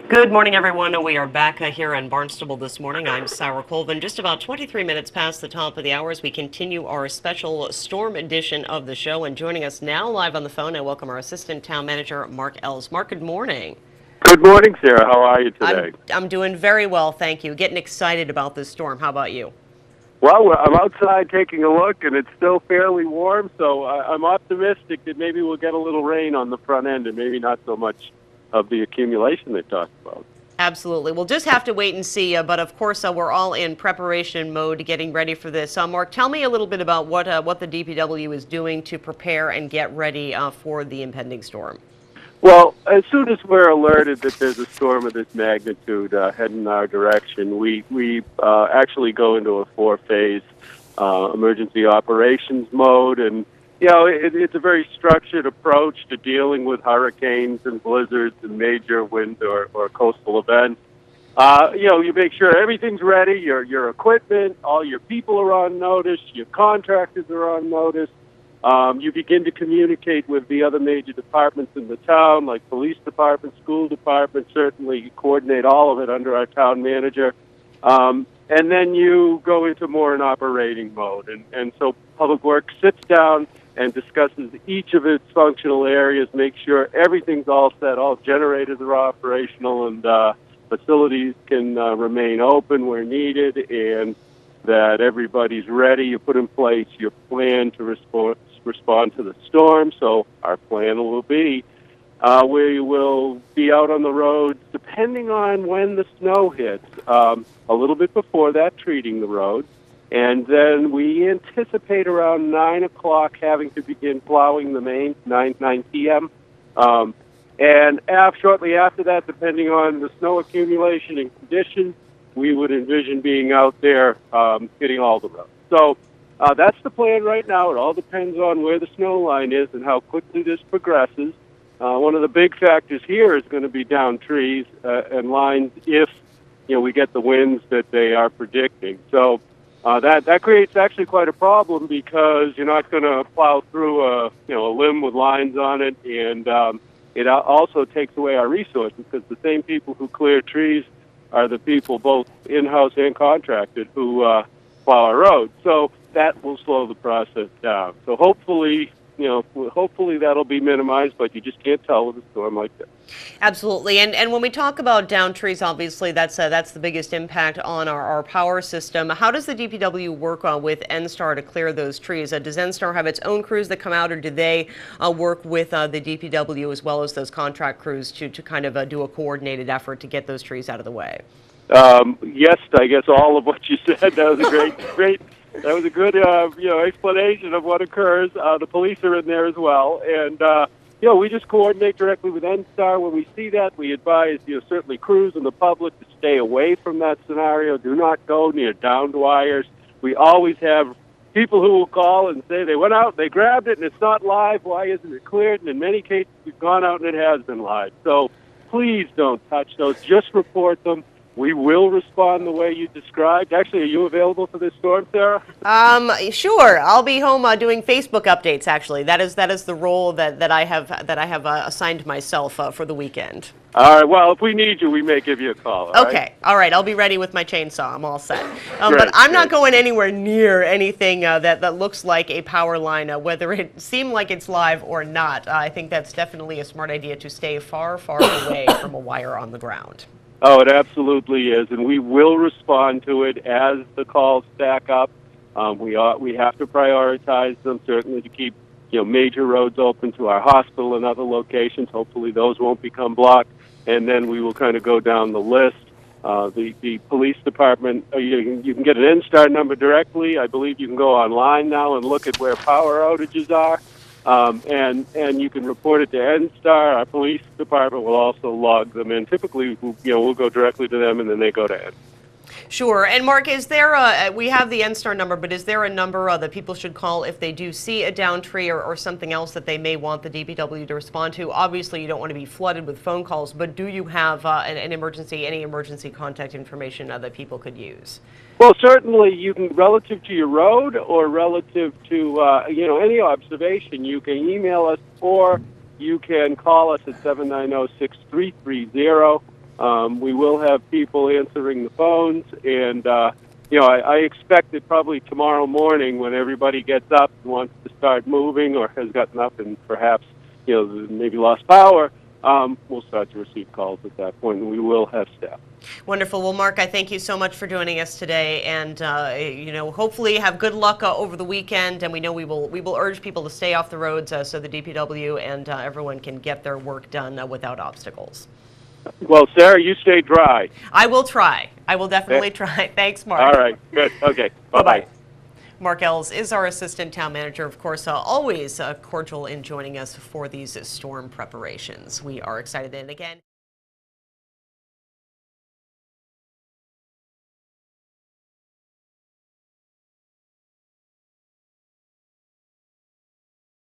Good morning, everyone. We are back here on Barnstable This Morning. I'm Sarah Colvin. Just about 23 minutes past the top of the hour as we continue our special storm edition of the show. And joining us now live on the phone, I welcome our Assistant Town Manager, Mark Ells. Mark, good morning. Good morning, Sarah. How are you I'm, today? I'm doing very well, thank you. Getting excited about this storm. How about you? Well, I'm outside taking a look, and it's still fairly warm, so I'm optimistic that maybe we'll get a little rain on the front end and maybe not so much of the accumulation they talked about. Absolutely. We'll just have to wait and see. But of course, we're all in preparation mode, getting ready for this. Mark, tell me a little bit about what the DPW is doing to prepare and get ready for the impending storm. Well, as soon as we're alerted that there's a storm of this magnitude heading our direction, we actually go into a four-phase emergency operations mode, and it's a very structured approach to dealing with hurricanes and blizzards and major wind or coastal events. You make sure everything's ready, your equipment, all your people are on notice, your contractors are on notice. You begin to communicate with the other major departments in the town, like police department, school department. Certainly, you coordinate all of it under our town manager. And then you go into more an operating mode. And so Public Works sits down and discusses each of its functional areas, make sure everything's all set, all generators are operational, and facilities can remain open where needed, and that everybody's ready. You put in place your plan to respond to the storm. So our plan will be we will be out on the roads, depending on when the snow hits, a little bit before that, treating the roads. And then we anticipate around 9 o'clock having to begin plowing the main, 9 p.m. And shortly after that, depending on the snow accumulation and conditions, we would envision being out there hitting all the roads. So that's the plan right now. It all depends on where the snow line is and how quickly this progresses. One of the big factors here is going to be down trees and lines if we get the winds that they are predicting. So that creates actually quite a problem, because you're not going to plow through a limb with lines on it, and it also takes away our resources, because the same people who clear trees are the people, both in-house and contracted, who plow our roads. So that will slow the process down. So hopefully that'll be minimized, but you just can't tell with a storm like this. Absolutely. And when we talk about down trees, obviously that's the biggest impact on our power system. How does the DPW work with NSTAR to clear those trees? Does NSTAR have its own crews that come out, or do they work with the DPW as well as those contract crews to kind of do a coordinated effort to get those trees out of the way? Yes, I guess all of what you said. That was a great. That was a good, explanation of what occurs. The police are in there as well, and we just coordinate directly with NSTAR. When we see that, we advise certainly crews and the public to stay away from that scenario. Do not go near downed wires. We always have people who will call and say they went out, they grabbed it, and it's not live. Why isn't it cleared? And in many cases, we've gone out and it has been live. So please don't touch those. Just report them. We will respond the way you described. Actually, are you available for this storm, Sarah? Sure. I'll be home doing Facebook updates. Actually, that is the role that I have assigned myself for the weekend. All right. Well, if we need you, we may give you a call. Okay. All right. I'll be ready with my chainsaw. I'm all set. But I'm not going anywhere near anything that looks like a power line, whether it seems like it's live or not. I think that's definitely a smart idea to stay far, far away from a wire on the ground. Oh, it absolutely is, and we will respond to it as the calls stack up. We have to prioritize them, certainly, to keep major roads open to our hospital and other locations. Hopefully those won't become blocked, and then we will kind of go down the list. The police department, you can get an NSTAR number directly. I believe you can go online now and look at where power outages are. And you can report it to NSTAR. Our police department will also log them in. Typically, we'll go directly to them, and then they go to NSTAR. Sure. And Mark, is there we have the NSTAR number, but is there a number that people should call if they do see a down tree or something else that they may want the DPW to respond to? Obviously, you don't want to be flooded with phone calls, but do you have any emergency contact information that people could use? Well, certainly you can, relative to your road or relative to, any observation, you can email us or you can call us at 790-6330. We will have people answering the phones, and I expect that probably tomorrow morning, when everybody gets up and wants to start moving, or has gotten up and perhaps maybe lost power, we'll start to receive calls at that point, and we will have staff. Wonderful. Well, Mark, I thank you so much for joining us today, and hopefully have good luck over the weekend. And we know we will urge people to stay off the roads so the DPW and everyone can get their work done without obstacles. Well, Sarah, you stay dry. I will try. I will definitely try. Thanks, Mark. All right. Good. Okay. Bye-bye. Mark Ells is our assistant town manager. Of course, always cordial in joining us for these storm preparations. We are excited. And again,